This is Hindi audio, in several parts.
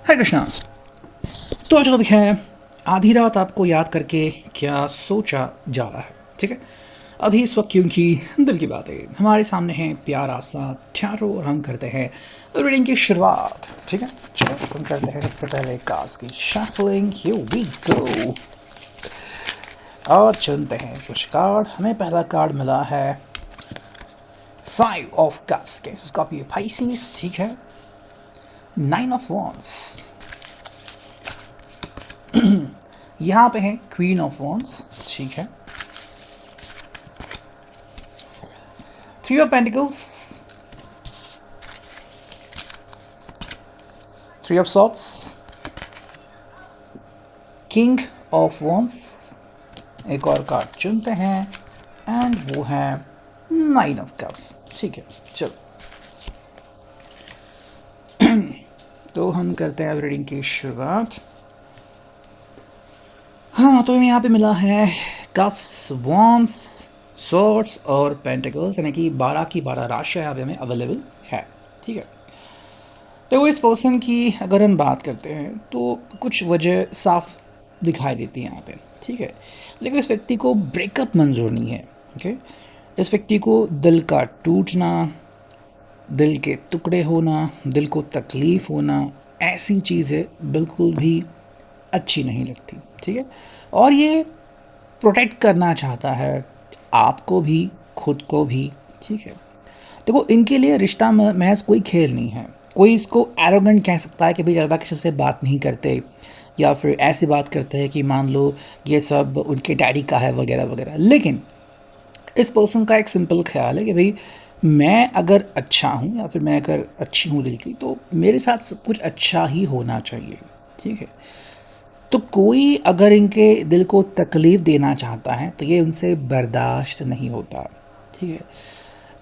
हरे कृष्णा। तो आज टॉपिक है आधी रात आपको याद करके क्या सोचा जा रहा है। ठीक है, अभी इस वक्त क्योंकि दिल की बात है हमारे सामने है प्यारा सा चारों और हम करते हैं रीडिंग की शुरुआत। ठीक है, चलो हम करते हैं सबसे पहले कार्ड्स की शफलिंग। हियर वी गो और चुनते हैं कुछ कार्ड। हमें पहला कार्ड मिला है 5 ऑफ कप्स के, इसका भी पाइसिस। ठीक है, 9 ऑफ वॉन्ड्स, यहाँ पे है क्वीन ऑफ वॉन्ड्स। ठीक है, 3 of pentacles, 3 of swords, king of wands. एक और कार्ड चुनते हैं एंड वो है 9 ऑफ कप्स। ठीक है, चलो तो हम करते हैं रीडिंग की शुरुआत। हाँ, तो हमें यहाँ पे मिला है कप्स, वॉन्ड्स, सॉर्ड्स और पेंटिकल्स, यानी कि 12 की 12 राशियाँ यहाँ पे हमें अवेलेबल है। ठीक है, तो इस पर्सन की अगर हम बात करते हैं तो कुछ वजह साफ दिखाई देती है यहाँ पे। ठीक है, लेकिन इस व्यक्ति को ब्रेकअप मंजूर नहीं है। ओके, इस व्यक्ति को दिल का टूटना, दिल के टुकड़े होना, दिल को तकलीफ़ होना, ऐसी चीज़ें बिल्कुल भी अच्छी नहीं लगती। ठीक है, और ये प्रोटेक्ट करना चाहता है आपको भी, खुद को भी। ठीक है, देखो इनके लिए रिश्ता महज कोई खेल नहीं है। कोई इसको एरोगेंट कह सकता है कि भाई ज़्यादा किसी से बात नहीं करते, या फिर ऐसी बात करते हैं कि मान लो ये सब उनके डैडी का है वगैरह वगैरह। लेकिन इस पर्सन का एक सिंपल ख्याल है कि भाई मैं अगर अच्छा हूँ या फिर मैं अगर अच्छी हूँ दिल की, तो मेरे साथ सब कुछ अच्छा ही होना चाहिए। ठीक है, तो कोई अगर इनके दिल को तकलीफ़ देना चाहता है तो ये उनसे बर्दाश्त नहीं होता। ठीक है,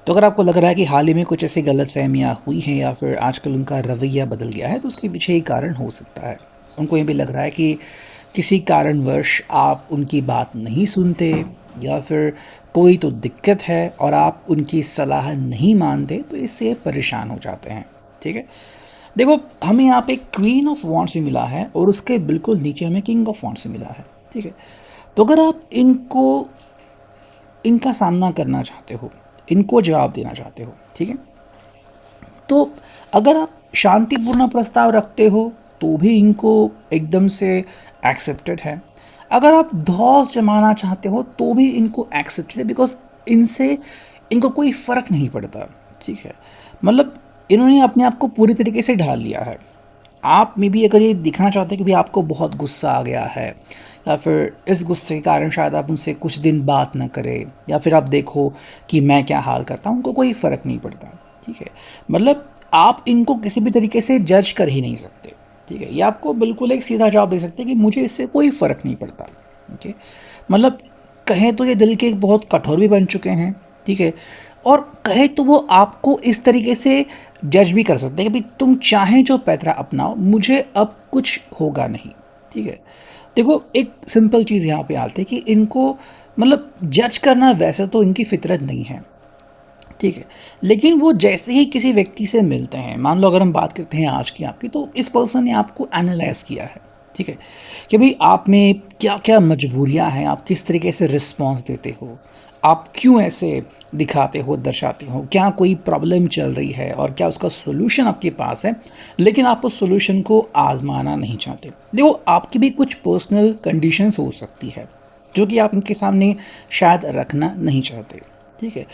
तो अगर आपको लग रहा है कि हाल ही में कुछ ऐसी गलतफहमियां हुई हैं या फिर आजकल उनका रवैया बदल गया है, तो उसके पीछे एक कारण हो सकता है। उनको ये भी लग रहा है कि किसी कारणवश आप उनकी बात नहीं सुनते, या फिर कोई तो दिक्कत है और आप उनकी सलाह नहीं मानते, तो इससे परेशान हो जाते हैं। ठीक है, देखो हमें यहाँ पे क्वीन ऑफ वॉन्ड्स भी मिला है और उसके बिल्कुल नीचे हमें किंग ऑफ वॉन्ड्स भी मिला है। ठीक है, तो अगर आप इनका सामना करना चाहते हो, इनको जवाब देना चाहते हो, ठीक है, तो अगर आप शांतिपूर्ण प्रस्ताव रखते हो तो भी इनको एकदम से एक्सेप्टेड है। अगर आप धौंस जमाना चाहते हो तो भी इनको एक्सेप्टेड है, बिकॉज इनसे इनको कोई फ़र्क नहीं पड़ता। ठीक है, मतलब इन्होंने अपने आप को पूरी तरीके से ढाल लिया है। आप में भी अगर ये दिखाना चाहते हैं कि भाई आपको बहुत गुस्सा आ गया है, या फिर इस गुस्से के कारण शायद आप उनसे कुछ दिन बात ना करें, या फिर आप देखो कि मैं क्या हाल करता हूँ, उनको कोई फ़र्क नहीं पड़ता। ठीक है, मतलब आप इनको किसी भी तरीके से जज कर ही नहीं सकते। ठीक है, ये आपको बिल्कुल एक सीधा जवाब दे सकते हैं कि मुझे इससे कोई फ़र्क नहीं पड़ता। ओके, मतलब कहें तो ये दिल के बहुत कठोर भी बन चुके हैं। ठीक है, और कहे तो वो आपको इस तरीके से जज भी कर सकते हैं कि भाई तुम चाहें जो पैतरा अपनाओ, मुझे अब कुछ होगा नहीं। ठीक है, देखो एक सिंपल चीज़ यहाँ पे आती है कि इनको मतलब जज करना वैसे तो इनकी फितरत नहीं है। ठीक है, लेकिन वो जैसे ही किसी व्यक्ति से मिलते हैं, मान लो अगर हम बात करते हैं आज की आपकी, तो इस पर्सन ने आपको एनालाइज किया है। ठीक है, कि भाई आप में क्या क्या मजबूरियां हैं, आप किस तरीके से रिस्पॉन्स देते हो, आप क्यों ऐसे दिखाते हो, दर्शाते हो, क्या कोई प्रॉब्लम चल रही है और क्या उसका सोल्यूशन आपके पास है, लेकिन आप उस सोल्यूशन को आजमाना नहीं चाहते। देखो आपकी भी कुछ पर्सनल कंडीशंस हो सकती है जो कि आप इनके सामने शायद रखना नहीं चाहते। ठीक है,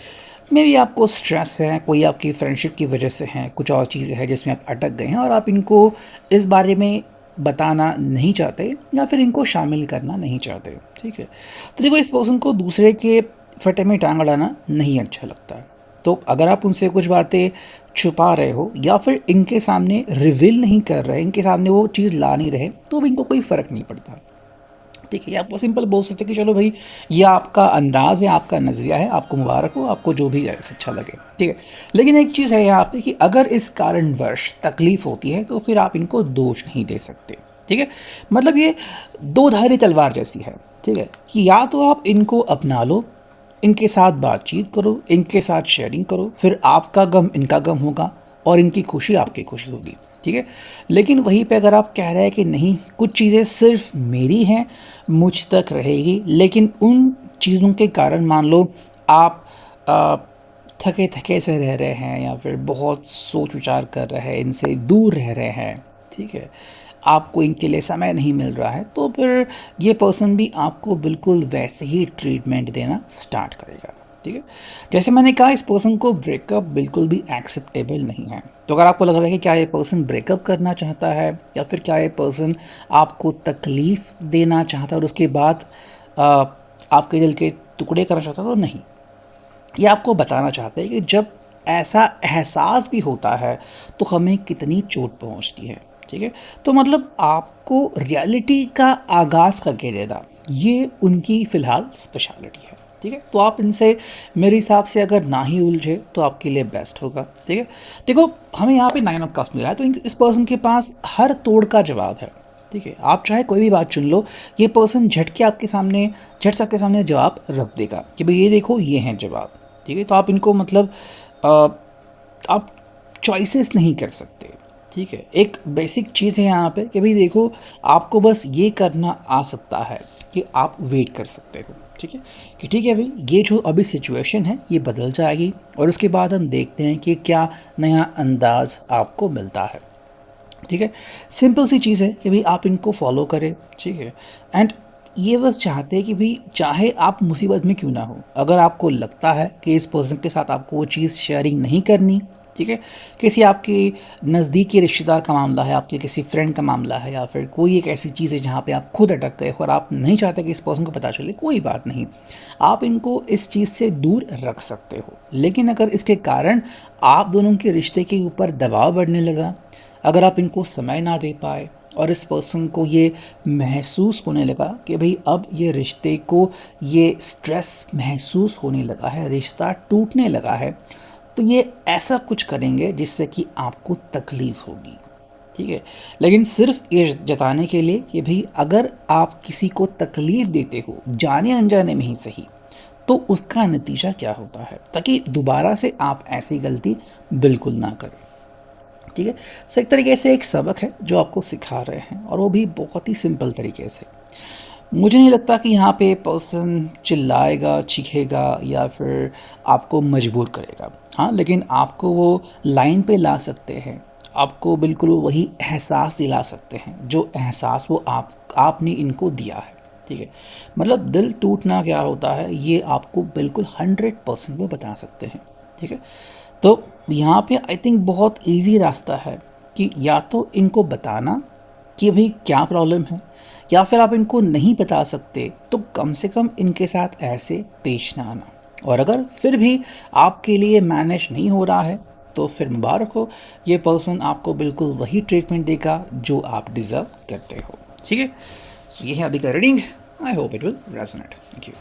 मे भी आपको स्ट्रेस है, कोई आपकी फ्रेंडशिप की वजह से है, कुछ और चीज़ें हैं जिसमें आप अटक गए हैं और आप इनको इस बारे में बताना नहीं चाहते या फिर इनको शामिल करना नहीं चाहते। ठीक है, तो देखो इस पर्सन को दूसरे के फटे में टांग अड़ाना नहीं अच्छा लगता। तो अगर आप उनसे कुछ बातें छुपा रहे हो या फिर इनके सामने रिवील नहीं कर रहे, इनके सामने वो चीज़ ला नहीं रहे, तो भी इनको कोई फ़र्क नहीं पड़ता। ठीक है, आप सिंपल बोल सकते हैं कि चलो भाई ये आपका अंदाज़ है, आपका नज़रिया है, आपको मुबारक हो, आपको जो भी अच्छा लगे। ठीक है, लेकिन एक चीज़ है यहाँ पे कि अगर इस कारणवश तकलीफ़ होती है तो फिर आप इनको दोष नहीं दे सकते। ठीक है, मतलब ये दो धारी तलवार जैसी है। ठीक है, कि या तो आप इनको अपना लो, इनके साथ बातचीत करो, इनके साथ शेयरिंग करो, फिर आपका गम इनका गम होगा और इनकी खुशी आपकी खुशी होगी। ठीक है। लेकिन वहीं पे अगर आप कह रहे हैं कि नहीं, कुछ चीज़ें सिर्फ मेरी हैं, मुझ तक रहेगी, लेकिन उन चीज़ों के कारण मान लो आप आ, थके थके से रह रहे हैं या फिर बहुत सोच विचार कर रहे हैं, इनसे दूर रह रहे हैं, ठीक है, आपको इनके लिए समय नहीं मिल रहा है, तो फिर ये पर्सन भी आपको बिल्कुल वैसे ही ट्रीटमेंट देना स्टार्ट करेगा। ठीक है। जैसे मैंने कहा, इस पर्सन को ब्रेकअप बिल्कुल भी एक्सेप्टेबल नहीं है। तो अगर आपको लग रहा है कि क्या ये पर्सन ब्रेकअप करना चाहता है या फिर क्या ये पर्सन आपको तकलीफ़ देना चाहता है और उसके बाद आपके दिल के टुकड़े करना चाहता है, तो नहीं, ये आपको बताना चाहते हैं कि जब ऐसा एहसास भी होता है तो हमें कितनी चोट पहुंचती है। ठीक है। तो मतलब आपको रियलिटी का आगाज़ करके देना, ये उनकी फ़िलहाल स्पेशलिटी है। ठीक है। तो आप इनसे मेरे हिसाब से अगर ना ही उलझे तो आपके लिए बेस्ट होगा। ठीक है। देखो, हमें यहाँ पे 9 ऑफ कप्स मिला है, तो इस पर्सन के पास हर तोड़ का जवाब है। ठीक है। आप चाहे कोई भी बात चुन लो, ये पर्सन झट से आपके सामने जवाब रख देगा कि भाई ये देखो, ये हैं जवाब। ठीक है। तो आप इनको मतलब अ, आप चॉइसेस नहीं कर सकते। ठीक है। एक बेसिक चीज़ है यहाँ पे कि भाई देखो, आपको बस ये करना आ सकता है कि आप वेट कर सकते हो। ठीक है, कि ठीक है भाई, ये जो अभी सिचुएशन है ये बदल जाएगी और उसके बाद हम देखते हैं कि क्या नया अंदाज आपको मिलता है। ठीक है। सिंपल सी चीज़ है कि भाई आप इनको फॉलो करें। ठीक है। एंड ये बस चाहते हैं कि भाई चाहे आप मुसीबत में क्यों ना हो, अगर आपको लगता है कि इस पर्सन के साथ आपको वो चीज़ शेयरिंग नहीं करनी, ठीक है, किसी आपके नज़दीकी रिश्तेदार का मामला है, आपके किसी फ्रेंड का मामला है, या फिर कोई एक ऐसी चीज़ है जहाँ पे आप खुद अटक गए हो और आप नहीं चाहते कि इस पर्सन को पता चले, कोई बात नहीं, आप इनको इस चीज़ से दूर रख सकते हो। लेकिन अगर इसके कारण आप दोनों के रिश्ते के ऊपर दबाव बढ़ने लगा, अगर आप इनको समय ना दे पाए और इस पर्सन को ये महसूस होने लगा कि भाई अब ये रिश्ते को ये स्ट्रेस महसूस होने लगा है, रिश्ता टूटने लगा है, तो ये ऐसा कुछ करेंगे जिससे कि आपको तकलीफ़ होगी। ठीक है। लेकिन सिर्फ ये जताने के लिए कि भाई अगर आप किसी को तकलीफ़ देते हो, जाने अनजाने में ही सही, तो उसका नतीजा क्या होता है, ताकि दोबारा से आप ऐसी गलती बिल्कुल ना करें। ठीक है। सो एक तरीके से एक सबक है जो आपको सिखा रहे हैं, और वो भी बहुत ही सिंपल तरीके से। मुझे नहीं लगता कि यहाँ पे पर्सन चिल्लाएगा, चीखेगा या फिर आपको मजबूर करेगा। हाँ, लेकिन आपको वो लाइन पे ला सकते हैं, आपको बिल्कुल वही एहसास दिला सकते हैं जो एहसास वो आपने इनको दिया है। ठीक है। मतलब दिल टूटना क्या होता है ये आपको बिल्कुल 100% में बता सकते हैं। ठीक है। तो यहाँ पे आई थिंक बहुत इजी रास्ता है कि या तो इनको बताना कि भाई क्या प्रॉब्लम है, या फिर आप इनको नहीं बता सकते तो कम से कम इनके साथ ऐसे पेश ना आना। और अगर फिर भी आपके लिए मैनेज नहीं हो रहा है तो फिर मुबारक हो, ये पर्सन आपको बिल्कुल वही ट्रीटमेंट देगा जो आप डिज़र्व करते हो। ठीक है। सो ये है अभी का reading. I hope it will resonate. Thank you.